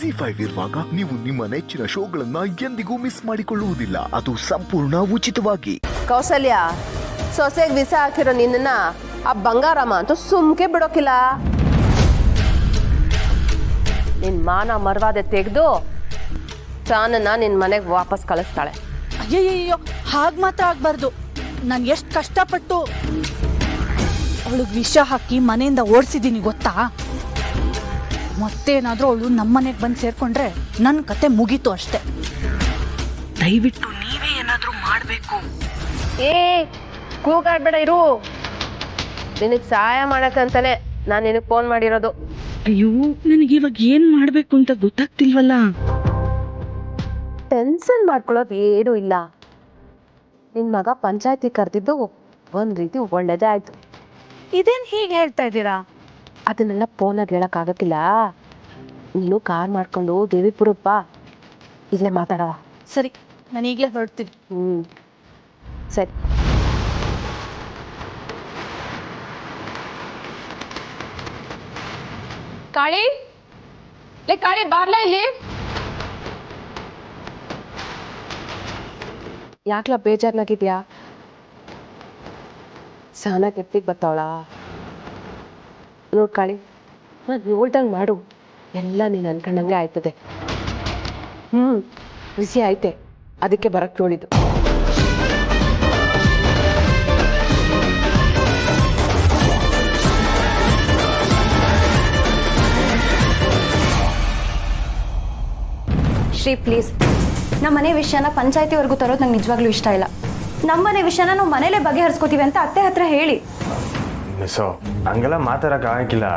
ಜಿ5 ಇರುವಾಗ ನೀವು ನಿಮ್ಮ ನೆಚ್ಚಿನ ಶೋಗಳನ್ನ ಎಂದಿಗೂ ಮಿಸ್ ಮಾಡಿಕೊಳ್ಳುವುದಿಲ್ಲ. ಅದು ಸಂಪೂರ್ಣ ಉಚಿತವಾಗಿ. ಕೌಸಲ್ಯ, ಸೊಸೆಗೆ ವಿಸ ಹಾಕಿರೋ ನಿನ್ನ ಆ ಬಂಗಾರಮ್ಮ ಅಂತೂ ಸುಮ್ಕೆ ಬಿಡೋಕಿಲ್ಲ. ನಿನ್ ಮಾನ ಮರ್ವಾದೆ ತೆಗೆದು ಚಾನನ್ನ ನಿನ್ ಮನೆಗೆ ವಾಪಸ್ ಕಳಿಸ್ತಾಳೆ. ಅಯ್ಯಯ್ಯೋ, ಹಾಗೆ ಮಾತ್ರ ಆಗ್ಬಾರ್ದು. ನಾನು ಎಷ್ಟು ಕಷ್ಟಪಟ್ಟು ಅವಳಿಗೆ ವಿಷ ಹಾಕಿ ಮನೆಯಿಂದ ಓಡಿಸಿದ್ದೀನಿ ಗೊತ್ತಾ? ಮತ್ತೇನಾದ್ರೂ ಅವಳು ನಮ್ಮನೆಗೆ ಬಂದು ಸೇರ್ಕೊಂಡ್ರೆ ನನ್ನ ಕತೆ ಮುಗೀತು ಅಷ್ಟೆ. ದಯವಿಟ್ಟು ನೀವೇ ಏನಾದ್ರೂ ಮಾಡಬೇಕು. ಕೂಗಾಡ್ಬೇಡ ಇರು. ನಿನಗೆ ಸಹಾಯ ಮಾಡಕ್ಕಂತಾನೆ ನಾನು ನಿನಗೆ ಫೋನ್ ಮಾಡಿರೋದು. ಅಯ್ಯೋ, ನನಗೆ ಇವಾಗ ಏನ್ ಮಾಡ್ಬೇಕು ಅಂತ ಗೊತ್ತಾಗ್ತಿಲ್ವಲ್ಲ. ಟೆನ್ಷನ್ ಮಾಡ್ಕೊಳ್ಳೋದು ಏನೂ ಇಲ್ಲ. ನಿನ್ನ ಮಗ ಪಂಚಾಯತಿ ಕರೆದಿದ್ದು ಒಂದು ರೀತಿ ಒಳ್ಳೇದೇ ಆಯ್ತು. ಇದೇನು ಹೀಗೆ ಹೇಳ್ತಾ ಇದ್ದೀರಾ? ಅದನ್ನೆಲ್ಲ ಫೋನಾಗಿ ಹೇಳೋಕ್ಕಾಗಕ್ಕಿಲ್ಲ. ನೀನು ಕಾರ್ ಮಾಡ್ಕೊಂಡು ದೇವಿಪುರಪ್ಪ, ಇಲ್ಲೇ ಮಾತಾಡವ. ಸರಿ, ನಾನು ಈಗಲೇ ಹೊರಡ್ತೀನಿ. ಸರಿ. ಕಾಳಿ, ಲೇ ಕಾಳಿ, ಬಾರ್ಲಾ ಇಲ್ಲಿ. ಯಾಕ್ಲ ಬೇಜಾರ್ನಾಗಿದ್ಯಾ? ಸಹನ ಕೆಟ್ಟಿಗೆ ಬರ್ತಾವಳ ನೋಡ್ ಕಾಳಿ. ನೋಡ್ದಂಗೆ ಮಾಡು, ಎಲ್ಲ ನೀನು ಅನ್ಕೊಂಡಂಗೆ ಆಯ್ತದೆ. ಬಿಸಿ ಆಯ್ತೆ, ಅದಕ್ಕೆ ಬರಕ್ಕೆ ನೋಡಿದ್ದು. ಶ್ರೀ, ಪ್ಲೀಸ್, ನಮ್ಮ ಮನೆ ವಿಷಯನ ಪಂಚಾಯತಿವರೆಗೂ ತರೋದು ನಂಗೆ ನಿಜವಾಗ್ಲೂ ಇಷ್ಟ ಇಲ್ಲ. ನಮ್ಮನೆ ವಿಷಯನ ನಾವು ಮನೇಲೆ ಬಗೆಹರಿಸ್ಕೋತೀವಿ ಅಂತ ಅತ್ತೆ ಹತ್ರ ಹೇಳಿ. ಮಿಸ್ಸೋ, ಹಂಗೆಲ್ಲ ಮಾತಾಡಕ್ ಆಗಕ್ಕಿಲ್ಲ.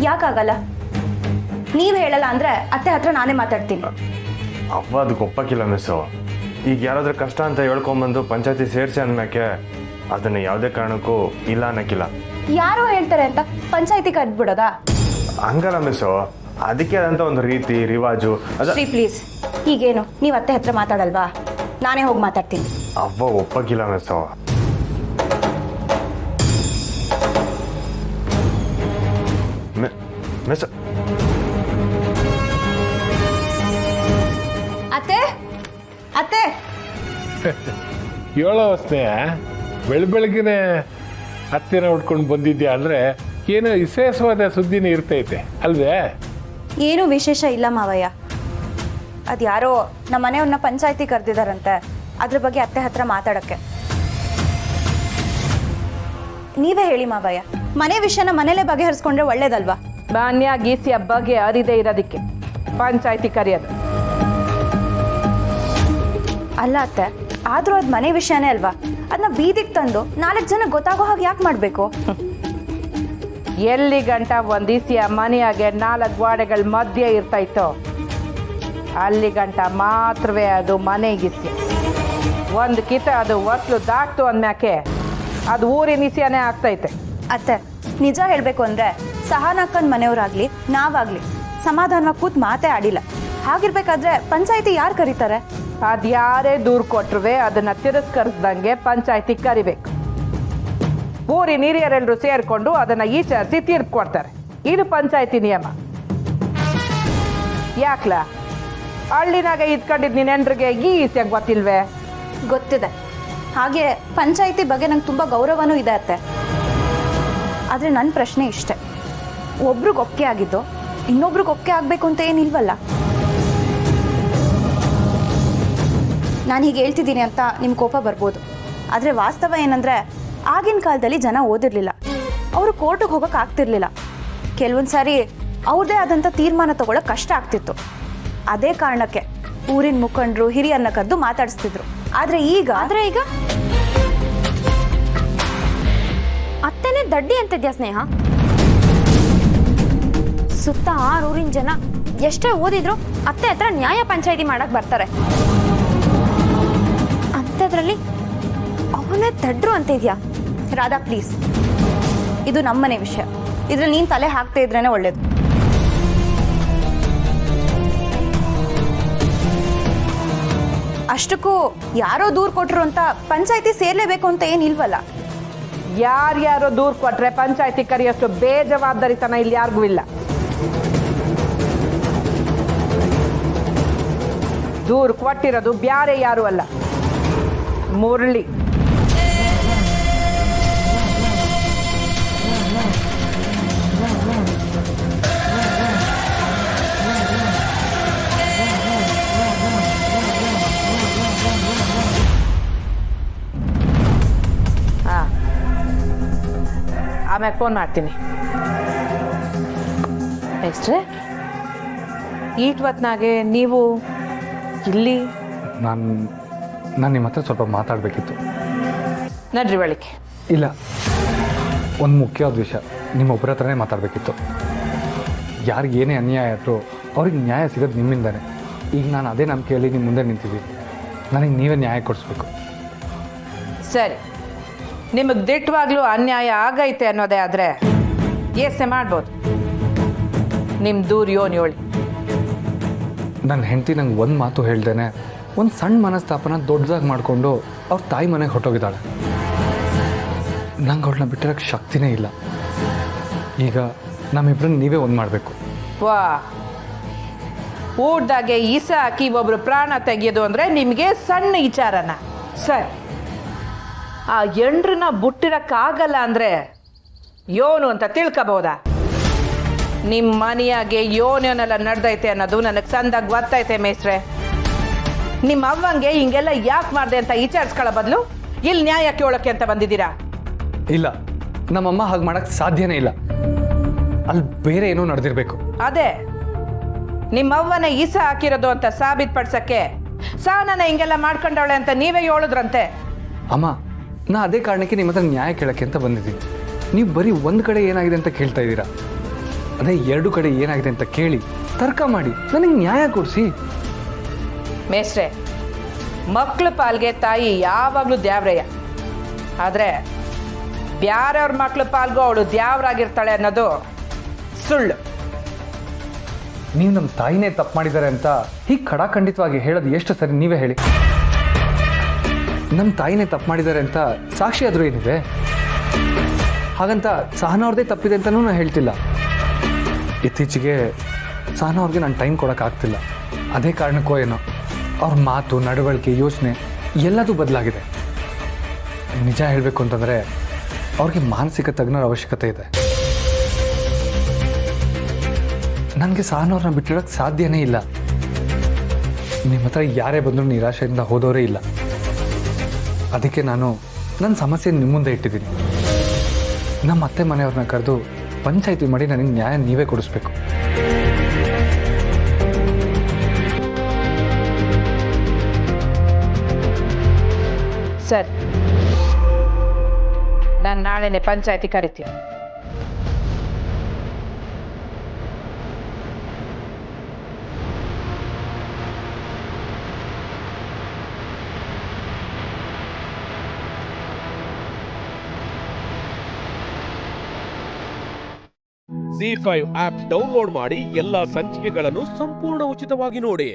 ಯಾಕಾಗಲ್ಲ? ನೀವು ಹೇಳಲ್ಲ ಅಂದ್ರೆ ಅತ್ತೆ ಹತ್ರ ನಾನೇ ಮಾತಾಡ್ತೀನಿ. ಅವ್ವ ಅದಕ್ಕೆ ಒಪ್ಪಕ್ಕಿಲ್ಲ ಮಿಸ್ಸು. ಈಗ ಯಾರಾದ್ರೂ ಕಷ್ಟ ಅಂತ ಹೇಳ್ಕೊಂಬಂದು ಪಂಚಾಯತಿ ಸೇರಿಸಿ ಅಂದ್ಮ್ಯಾಕೆ ಅದನ್ನ ಯಾವುದೇ ಕಾರಣಕ್ಕೂ ಇಲ್ಲ ಅನ್ನಕ್ಕಿಲ್ಲ. ಯಾರೋ ಹೇಳ್ತಾರೆ ಅಂತ ಪಂಚಾಯತಿ ಕರೆದ್ಬಿಡೋದಾ? ಹಂಗಲ್ಲ ಮಿಸ್ಸು, ಅದಕ್ಕೆ ಆದಂತ ಒಂದು ರೀತಿ ರಿವಾಜು. ಶ್ರೀ, ಪ್ಲೀಸ್, ಈಗೇನು ನೀವು ಅತ್ತೆ ಹತ್ರ ಮಾತಾಡಲ್ವಾ? ನಾನೇ ಹೋಗಿ ಮಾತಾಡ್ತೀನಿ. ಅವ್ವ ಒಪ್ಪಕ್ಕಿಲ್ಲ ಮಿಸ್ಸು. ಮಿಸ್, ಅತ್ತೆ, ಅತ್ತೆ. ಏಳೋ ಸ್ನೇಹ, ಬೆಳಬೆಳಗಿನೇ ಹತ್ತಿರ ಉಟ್ಕೊಂಡು ಬಂದಿದ್ಯಾ ಅಂದರೆ ಏನೋ ವಿಶೇಷವಾದ ಸುದ್ದಿನೇ ಇರ್ತೈತೆ ಅಲ್ವೇ? ಏನೂ ವಿಶೇಷ ಇಲ್ಲ ಮಾವಯ್ಯ. ಅದು ಯಾರೋ ನಮ್ಮ ಮನೆಯವ್ರನ್ನ ಪಂಚಾಯತಿ ಕರೆದಿದ್ದಾರಂತೆ, ಅದ್ರ ಬಗ್ಗೆ ಅತ್ತೆ ಹತ್ರ ಮಾತಾಡೋಕ್ಕೆ. ನೀವೇ ಹೇಳಿ ಮಾವಯ್ಯ, ಮನೆ ವಿಷಯನ ಮನೇಲೆ ಬಗೆಹರಿಸ್ಕೊಂಡ್ರೆ ಒಳ್ಳೇದಲ್ವಾ? ಧಾನ್ಯ ಗೀಸಿಯ ಬಗ್ಗೆ ಅರಿದೇ ಇರೋದಕ್ಕೆ ಪಂಚಾಯತಿ ಕರೆಯೋದು. ಅಲ್ಲ ಅತ್ತೆ, ಆದರೂ ಅದು ಮನೆ ವಿಷಯನೇ ಅಲ್ವಾ? ಅದನ್ನ ಬೀದಿಗೆ ತಂದು 4 ಜನ ಗೊತ್ತಾಗೋ ಹಾಗೆ ಯಾಕೆ ಮಾಡಬೇಕು? ಎಲ್ಲಿ ಗಂಟ ಒಂದಿಸಿಯ ಮನೆಯಾಗೆ 4 ಗೋಡೆಗಳ ಮಧ್ಯೆ ಇರ್ತಾಯಿತೋ ಅಲ್ಲಿ ಗಂಟ ಮಾತ್ರವೇ ಅದು ಮನೆಗಿಸಿ. ಒಂದು ಕಿತ ಅದು ಹೊಸ್ಲು ದಾಟ್ತು ಅಂದ್ಮ್ಯಾಕೆ ಅದು ಊರಿನ ಇಸಿಯನೇ ಆಗ್ತೈತೆ. ಅತ್ತೆ, ನಿಜ ಹೇಳಬೇಕು ಅಂದರೆ ಸಹನಕ್ಕನ ಮನೆಯವರಾಗಲಿ ನಾವಾಗಲಿ ಸಮಾಧಾನವಾಗಿ ಕೂತ್ ಮಾತೇ ಆಡಿಲ್ಲ. ಹಾಗಿರ್ಬೇಕಾದ್ರೆ ಪಂಚಾಯತಿ ಯಾರು ಕರೀತಾರೆ? ಅದ್ಯಾರೇ ದೂರು ಕೊಟ್ರುವೆ ಅದನ್ನ ತಿರಸ್ಕರಿಸ್ದಂಗೆ ಪಂಚಾಯತಿ ಕರಿಬೇಕು. ಊರಿನ ಹಿರಿಯರೆಲ್ಲರೂ ಸೇರಿಕೊಂಡು ಅದನ್ನ ಈಚರಿಸಿ ತೀರ್ಪು ಕೊಡ್ತಾರೆ. ಇದು ಪಂಚಾಯತಿ ನಿಯಮ. ಯಾಕ್ಲ ಹಳ್ಳಿನಾಗ ಇದ್ಕೊಂಡಿದ್ ನೀನೆಂಡ್ರಿಗೆ ಈ ಈಸಿಯಾಗಿ ಗೊತ್ತಿಲ್ವೇ? ಗೊತ್ತಿದೆ. ಹಾಗೆ ಪಂಚಾಯತಿ ಬಗ್ಗೆ ನಂಗೆ ತುಂಬ ಗೌರವನೂ ಇದೆ ಅತ್ತೆ. ಆದರೆ ನನ್ನ ಪ್ರಶ್ನೆ ಇಷ್ಟೆ, ಒಬ್ರಿಗೆ ಒಪ್ಪಿಗೆ ಆಗಿದ್ದು ಇನ್ನೊಬ್ರಿಗೆ ಒಪ್ಪಿಗೆ ಆಗಬೇಕು ಅಂತ ಏನಿಲ್ವಲ್ಲ? ನಾನು ಹೀಗೆ ಹೇಳ್ತಿದ್ದೀನಿ ಅಂತ ನಿಮ್ಮ ಕೋಪ ಬರ್ಬೋದು, ಆದರೆ ವಾಸ್ತವ ಏನಂದರೆ ಆಗಿನ ಕಾಲದಲ್ಲಿ ಜನ ಓದಿರಲಿಲ್ಲ, ಅವರು ಕೋರ್ಟಿಗೆ ಹೋಗೋಕೆ ಆಗ್ತಿರ್ಲಿಲ್ಲ. ಕೆಲವೊಂದು ಸಾರಿ ಅವ್ರದ್ದೇ ಆದಂಥ ತೀರ್ಮಾನ ತಗೊಳ್ಳೋಕೆ ಕಷ್ಟ ಆಗ್ತಿತ್ತು. ಅದೇ ಕಾರಣಕ್ಕೆ ಊರಿನ ಮುಖಂಡರು ಹಿರಿಯರನ್ನ ಕರೆದು ಮಾತಾಡಿಸ್ತಿದ್ರು. ಆದರೆ ಈಗ ಅತ್ತೆನೇ ದಡ್ಡಿ ಅಂತಿದ್ಯಾ ಸ್ನೇಹ? ಸುತ್ತ 6 ಊರಿನ ಜನ ಎಷ್ಟೇ ಓದಿದ್ರು ಅತ್ತೆ ಹತ್ರ ನ್ಯಾಯ ಪಂಚಾಯಿತಿ ಮಾಡಕ್ ಬರ್ತಾರೆ. ಅಂಥದ್ರಲ್ಲಿ ಅವನೇ ದಡ್ರು ಅಂತಿದ್ಯಾ? ರಾಧಾ, ಪ್ಲೀಸ್, ಇದು ನಮ್ಮನೆ ವಿಷಯ. ಇದ್ರಲ್ಲಿ ನೀನು ತಲೆ ಹಾಕ್ತಾ ಇದ್ರೇನೆ ಒಳ್ಳೇದು. ಅಷ್ಟಕ್ಕೂ ಯಾರೋ ದೂರು ಕೊಟ್ಟರು ಅಂತ ಪಂಚಾಯತಿ ಸೇರ್ಲೇಬೇಕು ಅಂತ ಏನಿಲ್ವಲ್ಲ? ಯಾರ್ಯಾರೋ ದೂರು ಕೊಟ್ರೆ ಪಂಚಾಯತಿ ಕರೆಯೋಷ್ಟು ಬೇಜವಾಬ್ದಾರಿತನ ಇಲ್ಲಿ ಯಾರಿಗೂ ಇಲ್ಲ. ದೂರು ಕೊಟ್ಟಿರೋದು ಬ್ಯಾರೆ ಯಾರು ಅಲ್ಲ, ಮುರಳಿ. ಆಮ್ಯಾಗ ಫೋನ್ ಮಾಡ್ತೀನಿ. ನೆಕ್ಸ್ಟ್ರೆ ಈಟ್ ಹೊತ್ನಾಗೆ ನೀವು ಇಲ್ಲಿ? ನಾನು ನಿಮ್ಮ ಹತ್ರ ಸ್ವಲ್ಪ ಮಾತಾಡಬೇಕಿತ್ತು. ನಡ್ರಿ ಒಳಗೆ. ಇಲ್ಲ, ಒಂದು ಮುಖ್ಯವಾದ ವಿಷಯ ನಿಮ್ಮೊಬ್ಬರ ಹತ್ರನೇ ಮಾತಾಡಬೇಕಿತ್ತು. ಯಾರಿಗೆ ಏನೇ ಅನ್ಯಾಯ ಆದರೂ ಅವ್ರಿಗೆ ನ್ಯಾಯ ಸಿಗೋದು ನಿಮ್ಮಿಂದನೇ. ಈಗ ನಾನು ಅದೇ ನಂಬಿಕೆಯಲ್ಲಿ ನಿಮ್ಮ ಮುಂದೆ ನಿಂತಿದ್ದೀನಿ. ನನಗೆ ನೀವೇ ನ್ಯಾಯ ಕೊಡಿಸ್ಬೇಕು. ಸರಿ, ನಿಮಗೆ ದಿಟ್ಟವಾಗ್ಲೂ ಅನ್ಯಾಯ ಆಗೈತೆ ಅನ್ನೋದೇ ಆದರೆ ಯೋಚನೆ ಮಾಡ್ಬೋದು. ನಿಮ್ಮ ದೂರ ಯೋಳಿ. ನನ್ನ ಹೆಂಡತಿ ನಂಗೆ ಒಂದು ಮಾತು ಹೇಳ್ದೇನೆ ಒಂದು ಸಣ್ಣ ಮನಸ್ತಾಪನ ದೊಡ್ಡದಾಗಿ ಮಾಡಿಕೊಂಡು ಅವ್ರ ತಾಯಿ ಮನೆಗೆ ಹೊರಟೋಗಿದ್ದಾಳೆ. ನಂಗೆ ಅವಳನ್ನ ಬಿಟ್ಟಿರೋಕ್ಕೆ ಶಕ್ತಿನೇ ಇಲ್ಲ. ಈಗ ನಮ್ಮಿಬ್ಬರನ್ನ ನೀವೇ ಒಂದು ಮಾಡಬೇಕು. ವಾ, ಊಟದಾಗೆ ಈಸ ಹಾಕಿ ಒಬ್ರು ಪ್ರಾಣ ತೆಗೆಯೋದು ಅಂದರೆ ನಿಮಗೆ ಸಣ್ಣ ವಿಚಾರನ? ಸರಿ, ಆ ಎಂಡ್ರನ್ನ ಬುಟ್ಟಿರಕ್ಕಾಗಲ್ಲ ಅಂದರೆ ಯೋನು ಅಂತ ತಿಳ್ಕೊಬೋದಾ? ನಿಮ್ಮ ಮನೆಯಾಗೆ ಯೋನೇನೆಲ್ಲ ನಡೆದೈತೆ ಅನ್ನೋದು ನನಗೆ ಸಂದಾಗ ಗೊತ್ತೈತೆ ಮೇಸ್ಟ್ರೆ. ನಿಮ್ಮ ಅವ್ವಂಗೆ ಹಿಂಗೆಲ್ಲ ಯಾಕೆ ಮಾಡಿದೆ ಅಂತ ವಿಚಾರಿಸ್ಕೊಳ್ಳೋ ಬದಲು ಇಲ್ಲಿ ನ್ಯಾಯ ಕೇಳೋಕ್ಕೆ ಅಂತ ಬಂದಿದ್ದೀರಾ? ಇಲ್ಲ, ನಮ್ಮಮ್ಮ ಹಾಗೆ ಮಾಡೋಕ್ಕೆ ಸಾಧ್ಯನೇ ಇಲ್ಲ. ಅಲ್ಲಿ ಬೇರೆ ಏನೋ ನಡೆದಿರಬೇಕು. ಅದೇ ನಿಮ್ಮ ಅವ್ವನ ಈಸ ಹಾಕಿರೋದು ಅಂತ ಸಾಬೀತುಪಡಿಸಕ್ಕೆ ಸಾನನ ಹಿಂಗೆಲ್ಲ ಮಾಡ್ಕೊಂಡವಳೆ ಅಂತ ನೀವೇ ಹೇಳಿದ್ರಂತೆ. ಅಮ್ಮ, ನಾ ಅದೇ ಕಾರಣಕ್ಕೆ ನಿಮ್ಮ ಹತ್ರ ನ್ಯಾಯ ಕೇಳೋಕ್ಕೆ ಅಂತ ಬಂದಿದ್ದೀನಿ. ನೀವು ಬರೀ ಒಂದು ಕಡೆ ಏನಾಗಿದೆ ಅಂತ ಕೇಳ್ತಾ ಇದ್ದೀರಾ. ಅದೇ ಎರಡು ಕಡೆ ಏನಾಗಿದೆ ಅಂತ ಕೇಳಿ ತರ್ಕ ಮಾಡಿ ನನಗೆ ನ್ಯಾಯ ಕೊಡಿಸಿ. ಮೇಸ್ಟ್ರೆ, ಮಕ್ಕಳ ಪಾಲ್ಗೆ ತಾಯಿ ಯಾವಾಗಲೂ ದ್ಯಾವ್ರಯ್ಯ. ಆದರೆ ಬ್ಯಾರವ್ರ ಮಕ್ಳ ಪಾಲ್ಗೂ ಅವಳು ದ್ಯಾವ್ರಾಗಿರ್ತಾಳೆ ಅನ್ನೋದು ಸುಳ್ಳು. ನೀವು ನಮ್ಮ ತಾಯಿನೇ ತಪ್ಪು ಮಾಡಿದ್ದಾರೆ ಅಂತ ಹೀಗೆ ಖಡಾಖಂಡಿತವಾಗಿ ಹೇಳೋದು ಎಷ್ಟು ಸರಿ ನೀವೇ ಹೇಳಿ. ನಮ್ಮ ತಾಯಿನೇ ತಪ್ಪು ಮಾಡಿದ್ದಾರೆ ಅಂತ ಸಾಕ್ಷಿ ಆದರೂ ಏನಿದೆ? ಹಾಗಂತ ಸಹನಾ ಅವ್ರದ್ದೇ ತಪ್ಪಿದೆ ಅಂತಲೂ ನಾನು ಹೇಳ್ತಿಲ್ಲ. ಇತ್ತೀಚೆಗೆ ಸಹನಾ ಅವ್ರಿಗೆ ನಾನು ಟೈಮ್ ಕೊಡೋಕ್ಕಾಗ್ತಿಲ್ಲ. ಅದೇ ಕಾರಣಕ್ಕೋ ಏನೋ ಅವ್ರ ಮಾತು, ನಡವಳಿಕೆ, ಯೋಚನೆ ಎಲ್ಲದೂ ಬದಲಾಗಿದೆ. ನಿಜ ಹೇಳಬೇಕು ಅಂತಂದರೆ ಅವ್ರಿಗೆ ಮಾನಸಿಕ ತಜ್ಞರ ಅವಶ್ಯಕತೆ ಇದೆ. ನನಗೆ ಸಹನಾ ಅವ್ರನ್ನ ಬಿಟ್ಟಿರೋಕ್ಕೆ ಸಾಧ್ಯನೇ ಇಲ್ಲ. ನಿಮ್ಮ ಹತ್ರ ಯಾರೇ ಬಂದರೂ ನಿರಾಶೆಯಿಂದ ಹೋದವರೇ ಇಲ್ಲ. ಅದಕ್ಕೆ ನಾನು ನನ್ನ ಸಮಸ್ಯೆ ನಿಮ್ಮ ಮುಂದೆ ಇಟ್ಟಿದ್ದೀನಿ. ನಮ್ಮ ಅತ್ತೆ ಮನೆಯವ್ರನ್ನ ಕರೆದು ಪಂಚಾಯಿತಿ ಮಾಡಿ ನನಗೆ ನ್ಯಾಯ ನೀವೇ ಕೊಡಿಸ್ಬೇಕು. ಸರ್, ನಾನು ನಾಳೆನೇ ಪಂಚಾಯಿತಿ ಕರಿತೀನಿ. Z5 ಆಪ್ ಡೌನ್ಲೋಡ್ ಮಾಡಿ ಎಲ್ಲಾ ಸಂಚಿಕೆಗಳನ್ನು ಸಂಪೂರ್ಣ ಉಚಿತವಾಗಿ ನೋಡಿ.